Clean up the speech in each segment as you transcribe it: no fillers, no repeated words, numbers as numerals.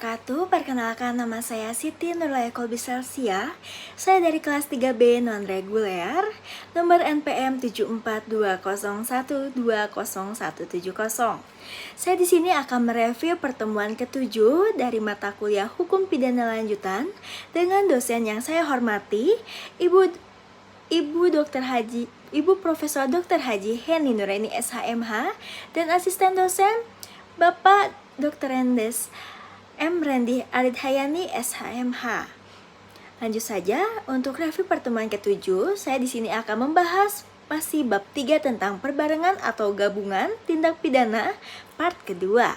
Perkenalkan nama saya Siti Nurlaya Kolbiselsia. Saya dari kelas 3B non-reguler, nomor NPM 7420120170. Saya di sini akan mereview pertemuan ke-7 dari mata kuliah Hukum Pidana Lanjutan dengan dosen yang saya hormati, Ibu Profesor Dr. Haji Heni Nuraini SHMH, dan asisten dosen Bapak Dr. Rendes M. Rendi Aridhayani SHMH. Lanjut saja, untuk review pertemuan ke-7, saya di sini akan membahas masih bab 3 tentang perbarengan atau gabungan tindak pidana part kedua.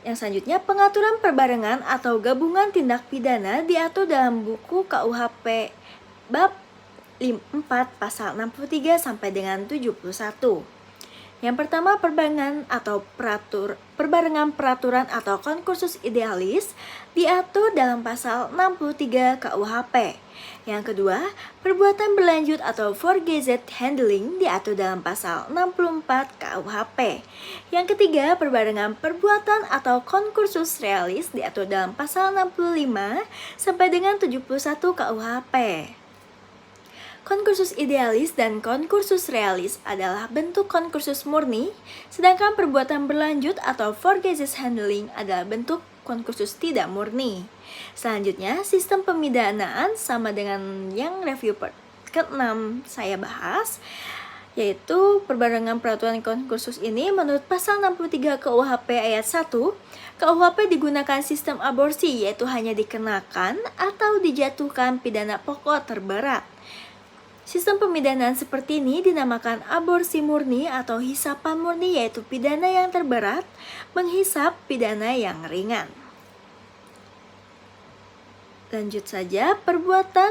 Yang selanjutnya, pengaturan perbarengan atau gabungan tindak pidana diatur dalam buku KUHP bab 4 pasal 63 sampai dengan 71. Yang pertama, perbarengan peraturan atau konkursus idealis diatur dalam pasal 63 KUHP. Yang kedua, perbuatan berlanjut atau forgeset handling diatur dalam pasal 64 KUHP. Yang ketiga, perbarengan perbuatan atau konkursus realis diatur dalam pasal 65 sampai dengan 71 KUHP. Konkursus idealis dan konkursus realis adalah bentuk konkursus murni, sedangkan perbuatan berlanjut atau forgeset handling adalah bentuk konkursus tidak murni. Selanjutnya, sistem pemidanaan sama dengan yang review ke-6 saya bahas, yaitu perbarengan peraturan konkursus ini menurut pasal 63 KUHP ayat 1, KUHP digunakan sistem aborsi, yaitu hanya dikenakan atau dijatuhkan pidana pokok terberat. Sistem pemidanaan seperti ini dinamakan aborsi murni atau hisapan murni, yaitu pidana yang terberat menghisap pidana yang ringan. Lanjut saja, perbuatan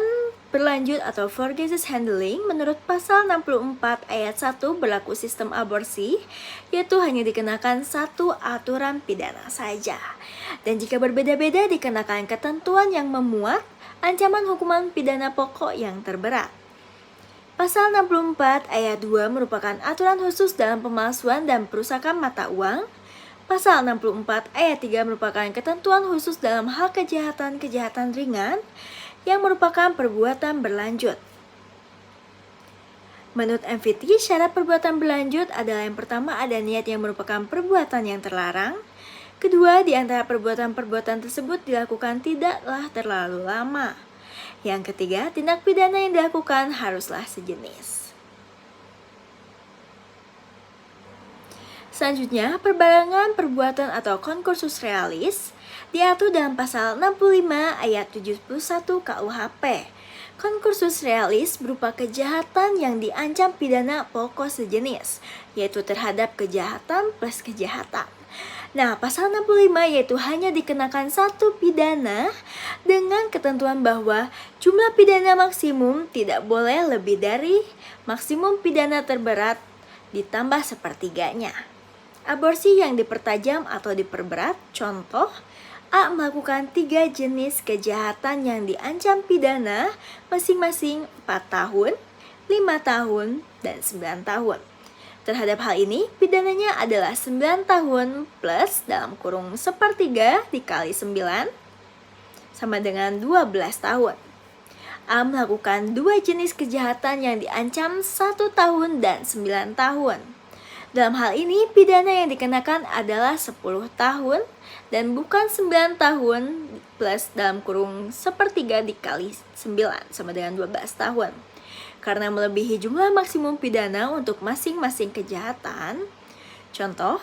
berlanjut atau forgeset handling menurut pasal 64 ayat 1 berlaku sistem aborsi, yaitu hanya dikenakan satu aturan pidana saja. Dan jika berbeda-beda dikenakan ketentuan yang memuat ancaman hukuman pidana pokok yang terberat. Pasal 64 ayat 2 merupakan aturan khusus dalam pemalsuan dan perusakan mata uang. Pasal 64 ayat 3 merupakan ketentuan khusus dalam hal kejahatan ringan yang merupakan perbuatan berlanjut. Menurut MVT, syarat perbuatan berlanjut adalah yang pertama ada niat yang merupakan perbuatan yang terlarang. Kedua, di antara perbuatan-perbuatan tersebut dilakukan tidaklah terlalu lama. Yang ketiga, tindak pidana yang dilakukan haruslah sejenis. Selanjutnya, perbarengan perbuatan atau konkursus realis diatur dalam pasal 65 ayat 71 KUHP. Konkursus realis berupa kejahatan yang diancam pidana pokok sejenis, yaitu terhadap kejahatan plus kejahatan. Nah, pasal 65 yaitu hanya dikenakan satu pidana dengan ketentuan bahwa jumlah pidana maksimum tidak boleh lebih dari maksimum pidana terberat ditambah sepertiganya. Aborsi yang dipertajam atau diperberat, contoh, A melakukan 3 jenis kejahatan yang diancam pidana masing-masing 4 tahun, 5 tahun, dan 9 tahun. Terhadap hal ini, pidananya adalah 9 tahun plus dalam kurung sepertiga dikali 9 sama dengan 12 tahun. A melakukan 2 jenis kejahatan yang diancam 1 tahun dan 9 tahun. Dalam hal ini, pidana yang dikenakan adalah 10 tahun dan bukan 9 tahun plus dalam kurung sepertiga dikali 9 sama dengan 12 tahun. Karena melebihi jumlah maksimum pidana untuk masing-masing kejahatan. Contoh,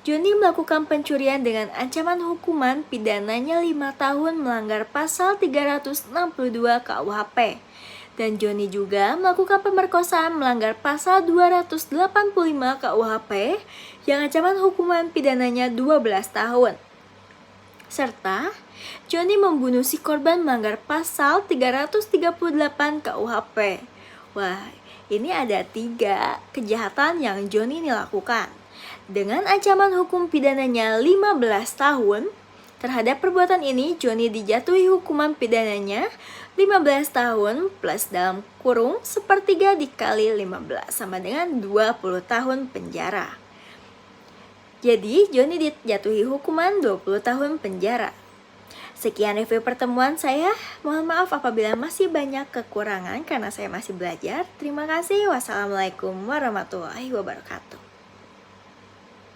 Joni melakukan pencurian dengan ancaman hukuman pidananya 5 tahun melanggar pasal 362 KUHP. Dan Joni juga melakukan pemerkosaan melanggar pasal 285 KUHP yang ancaman hukuman pidananya 12 tahun. Serta Joni membunuh si korban melanggar pasal 338 KUHP. Wah, ini ada 3 kejahatan yang Joni ini lakukan. Dengan ancaman hukum pidananya 15 tahun, terhadap perbuatan ini Joni dijatuhi hukuman pidananya 15 tahun plus dalam kurung sepertiga dikali 15 sama dengan 20 tahun penjara. Jadi, Johnny dijatuhi hukuman 20 tahun penjara. Sekian review pertemuan saya. Mohon maaf apabila masih banyak kekurangan karena saya masih belajar. Terima kasih. Wassalamualaikum warahmatullahi wabarakatuh.